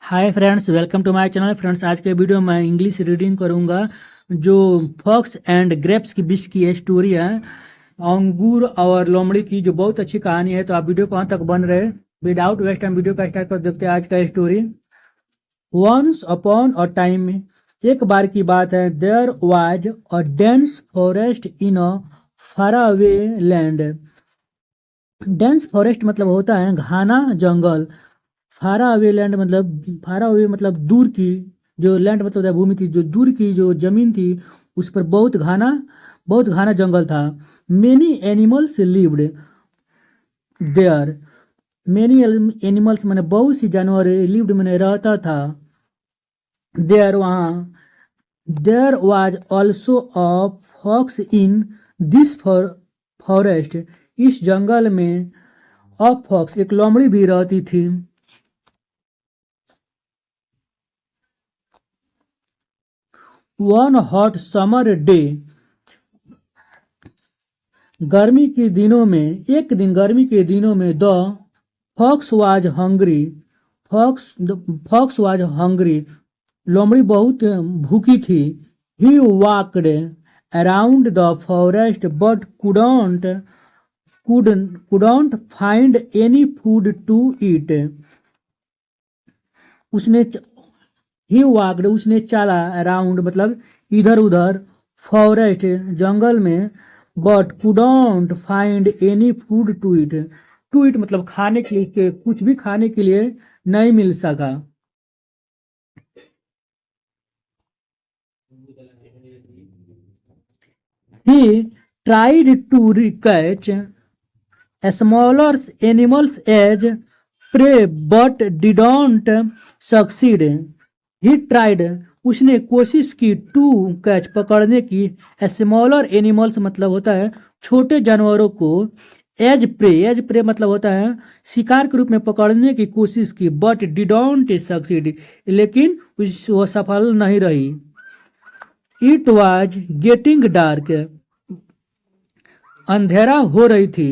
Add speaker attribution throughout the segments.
Speaker 1: Hi friends, welcome to my channel. Friends, आज के video में इंग्लिश रीडिंग करूंगा। जो फॉक्स एंड ग्रेप्स के बीच की स्टोरी है, अंगूर और लोमड़ी की, जो बहुत अच्छी कहानी है। तो आप वीडियो कहाँ तक बन रहे, विदाउट वेस्ट टाइम वीडियो का स्टार्ट कर देखते हैं आज का story. Once upon a time, एक बार की बात है, there was a dense forest in a far away land. Dense forest मतलब होता है घना जंगल। फारा अवे लैंड मतलब, फारा अवे मतलब दूर की, जो लैंड मतलब होता है भूमि थी, जो दूर की जो जमीन थी, उस पर बहुत घना जंगल था। Many animals lived there. Many animals मैंने बहुत सी जानवर लिव्ड मैंने रहता था देयर वहाँ। There was also a fox in this forest. इस जंगल में अ फॉक्स एक लोमड़ी भी रहती थी। वन हॉट समर डे, गर्मी के दिनों में, एक दिन गर्मी के दिनों में, the fox was hungry. Fox was hungry, लोमड़ी बहुत भूखी थी। He walked around the forest but couldn't find any food to eat. उसने ही वॉकड उसने चला, अराउंड मतलब इधर उधर, फॉरेस्ट जंगल में, but couldn't find any food to eat मतलब खाने के लिए, कुछ भी खाने के लिए नहीं मिल सका। He tried to catch smaller animals as prey but didn't succeed. He tried उसने कोशिश की, टू कैच पकड़ने की, स्मॉलर एनिमल्स मतलब होता है छोटे जानवरों को, एज प्रे मतलब होता है शिकार के रूप में पकड़ने की कोशिश की, बट डिडोंट सक्सीड लेकिन वो सफल नहीं रही। इट वॉज गेटिंग डार्क, अंधेरा हो रही थी,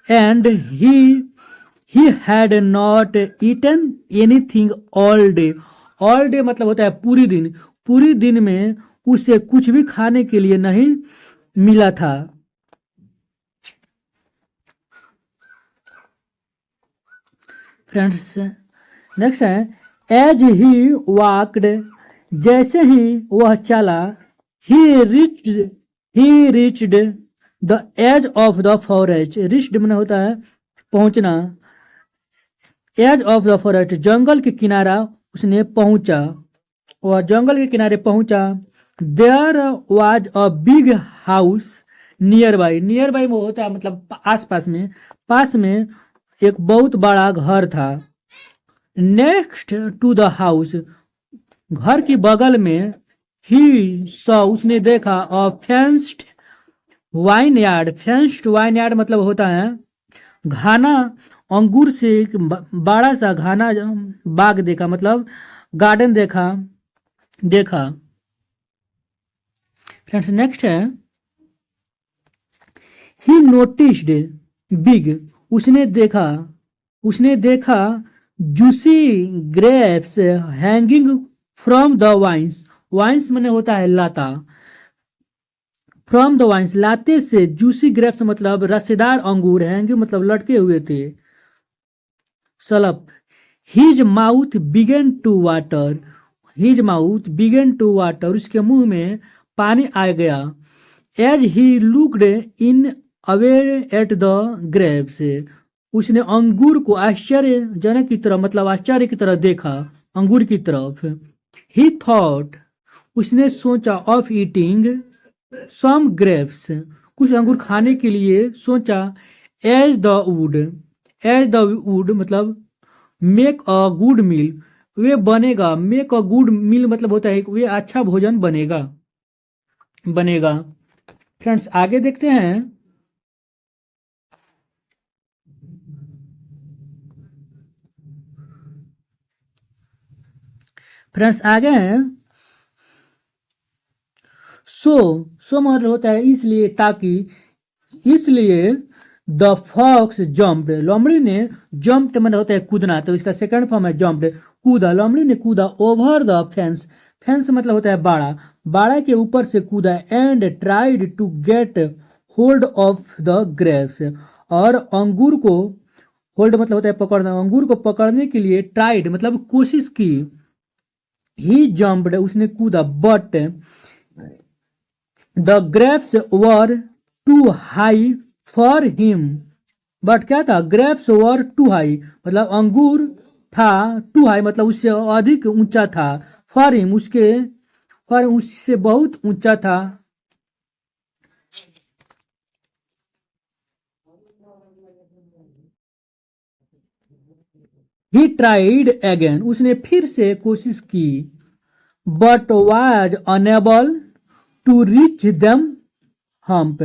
Speaker 1: and he had not eaten anything all day मतलब होता है पूरी दिन में उसे कुछ भी खाने के लिए नहीं मिला था। फ्रेंड्स, नेक्स्ट है, एज ही वॉकड, जैसे ही वह चला, he reached the edge of the forest. Reached में होता है पहुंचना, एज ऑफ द फॉरेस्ट जंगल के किनारा उसने पहुंचा, वह जंगल के किनारे पहुंचा। There was a big house nearby वो होता है मतलब पास में एक बहुत बड़ा घर था। नेक्स्ट टू द हाउस, घर की बगल में, ही सॉ उसने देखा, अ फेंस्ड वाइन यार्ड मतलब होता है घाना अंगूर से एक बड़ा सा घाना बाग देखा, मतलब गार्डन देखा। फ्रेंड्स, नेक्स्ट है, ही नोटिस्ड बिग, उसने देखा juicy grapes hanging from the vines. Vines मैंने होता है लाता, फ्रॉम द वाइन्स लाते से, जूसी ग्रेप्स मतलब रसेदार अंगूर, हैंगिंग मतलब लटके हुए थे, सलप। His mouth began to water, उसके मुंह में पानी आ गया। As he looked in awe at the grapes, उसने अंगूर को आश्चर्यजनक की तरफ मतलब आश्चर्य की तरफ देखा, अंगूर की तरफ। ही थॉट, उसने सोचा, ऑफ ईटिंग सम ग्रेप्स, कुछ अंगूर खाने के लिए सोचा। एज द वुड मतलब मेक अ गुड मील, वे बनेगा, मेक अ गुड मील मतलब होता है वे अच्छा भोजन बनेगा। फ्रेंड्स, आगे देखते हैं। फ्रेंड्स, आगे हैं, सो मतलब होता है इसलिए, ताकि, इसलिए द फॉक्स जम्प्ड, लोमड़ी ने जम्प्ड मतलब होता है कूदना, तो इसका सेकंड फॉर्म है जम्प्ड, कूदा, लोमड़ी ने कूदा ओवर द फेंस, फेंस मतलब होता है बाड़ा, बाड़ा के ऊपर से कूदा and tried to get hold of the grapes, और अंगूर को, होल्ड मतलब होता है पकड़ना, अंगूर को पकड़ने के लिए ट्राइड मतलब कोशिश की, ही जम्प्ड उसने कूदा, but the grapes were too high for him, but क्या था, ग्रेप्स वर टू हाई मतलब अंगूर था, टू हाई मतलब उससे अधिक ऊंचा था, फॉर हिम उसके, फॉर उससे बहुत ऊंचा था। ही ट्राइड अगेन उसने फिर से कोशिश की, but was unable to reach them हम्प,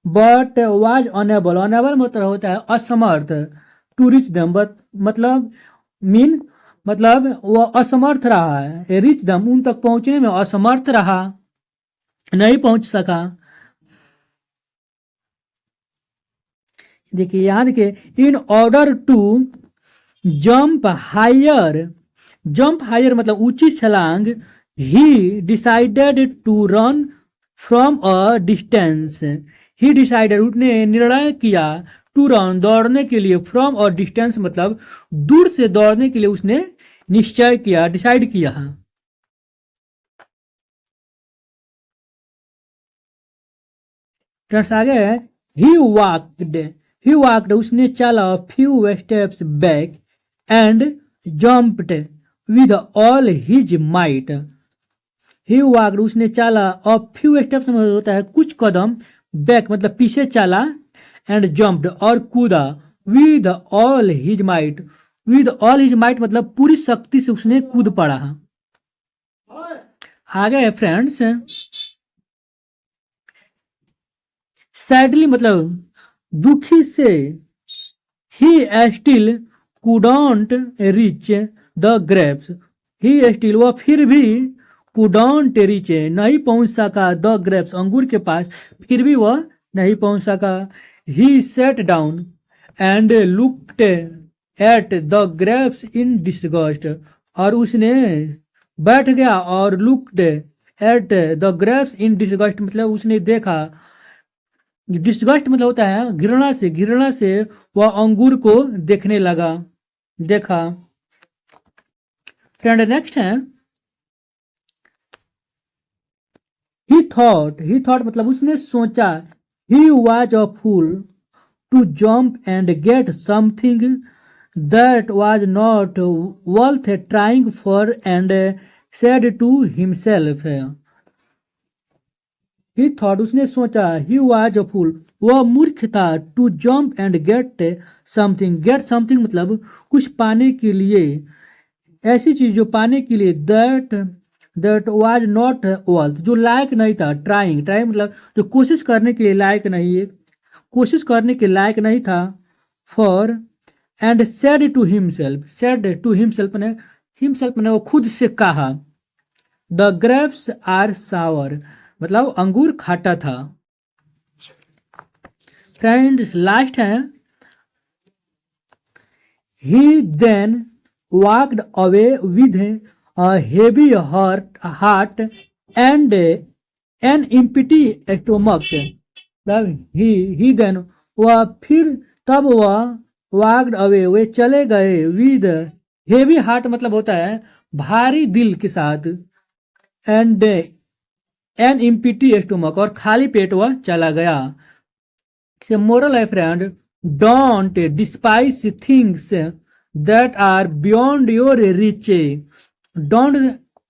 Speaker 1: बट वाज अनेबल, अनेबल मतलब होता है असमर्थ, टू रीच देम मतलब मीन मतलब वो असमर्थ रहा है, रीच देम उन तक पहुंचने में असमर्थ रहा, नहीं पहुंच सका। देखिए यहाँ देखिए, in order to jump higher, jump higher मतलब ऊंची छलांग, he decided to run from a distance, he decided उसने निर्णय किया, टू रन दौड़ने के लिए, फ्रॉम अ डिस्टेंस मतलब दूर से दौड़ने के लिए उसने निश्चय किया, डिसाइड किया। फ्रेंड्स आगे है, ही वॉकड, ही वॉकड उसने चला few steps back and jumped with all his might, he walked उसने चला, अ फ्यू स्टेप्स में होता है कुछ कदम, बैक मतलब पीछे चला, एंड जंप्ड और कूदा, with all his might, with all his might मतलब पूरी शक्ति से उसने कूद पड़ा। आगे है फ्रेंड्स, सैडली मतलब दुखी से, he still couldn't reach the grapes, he still वह फिर भी कुडोंट रीच नहीं पहुंच सका, द ग्रेप्स अंगूर के पास, फिर भी वह नहीं पहुंच सका। He sat down and looked at the grapes in disgust, और उसने बैठ गया और looked at the grapes in disgust मतलब उसने देखा, डिस्गस्ट मतलब होता है घृणा से, घृणा से वह अंगूर को देखने लगा, देखा। फ्रेंड नेक्स्ट है, ही थॉट मतलब उसने सोचा, he was a fool to jump and get something that was not worth trying for and said to himself, he thought उसने सोचा, ही वाज अ फूल वह मूर्ख था, to jump and get something, get something मतलब कुछ पाने के लिए, ऐसी चीज जो पाने के लिए, that that was not worth जो लायक नहीं था, ट्राइंग, ट्राइंग मतलब जो कोशिश करने के लिए लायक नहीं, कोशिश करने के लायक नहीं था, for and said to himself, said to himself ने, हिमसेल्फ ने वो खुद से कहा, द ग्रेप्स आर सावर मतलब अंगूर खाटा था। फ्रेंड्स लास्ट है, ही then walked away with a heavy heart and an empty stomach, तब ही देन वह फिर तब वह walked away वे चले गए, with heavy heart मतलब होता है भारी दिल के साथ, and an empty stomach और खाली पेट वह चला गया। मोरल है friend, don't despise things that are beyond your reach, don't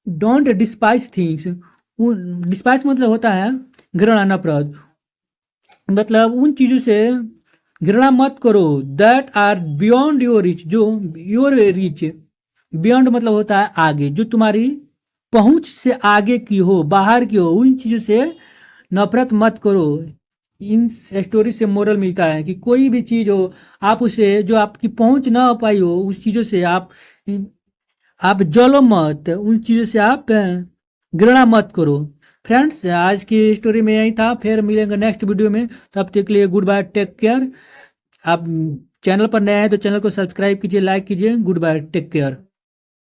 Speaker 1: don't despise things, despise मतलब होता है घृणा, नफरत, मतलब उन चीजों से घृणा मत करो, that are beyond your reach जो योर रिच, बियॉन्ड मतलब होता है आगे, जो तुम्हारी पहुंच से आगे की हो, बाहर की हो, उन चीजों से नफरत मत करो। इन स्टोरी से मोरल मिलता है कि कोई भी चीज हो, आप उसे जो आपकी पहुंच ना हो पाई हो उस चीजों से आप जलो मत, उन चीजों से आप घृणा मत करो। फ्रेंड्स आज की स्टोरी में यही था, फिर मिलेंगे नेक्स्ट वीडियो में, तब तक के लिए गुड बाय, टेक केयर। आप चैनल पर नए हैं तो चैनल को सब्सक्राइब कीजिए, लाइक कीजिए, गुड बाय, टेक केयर।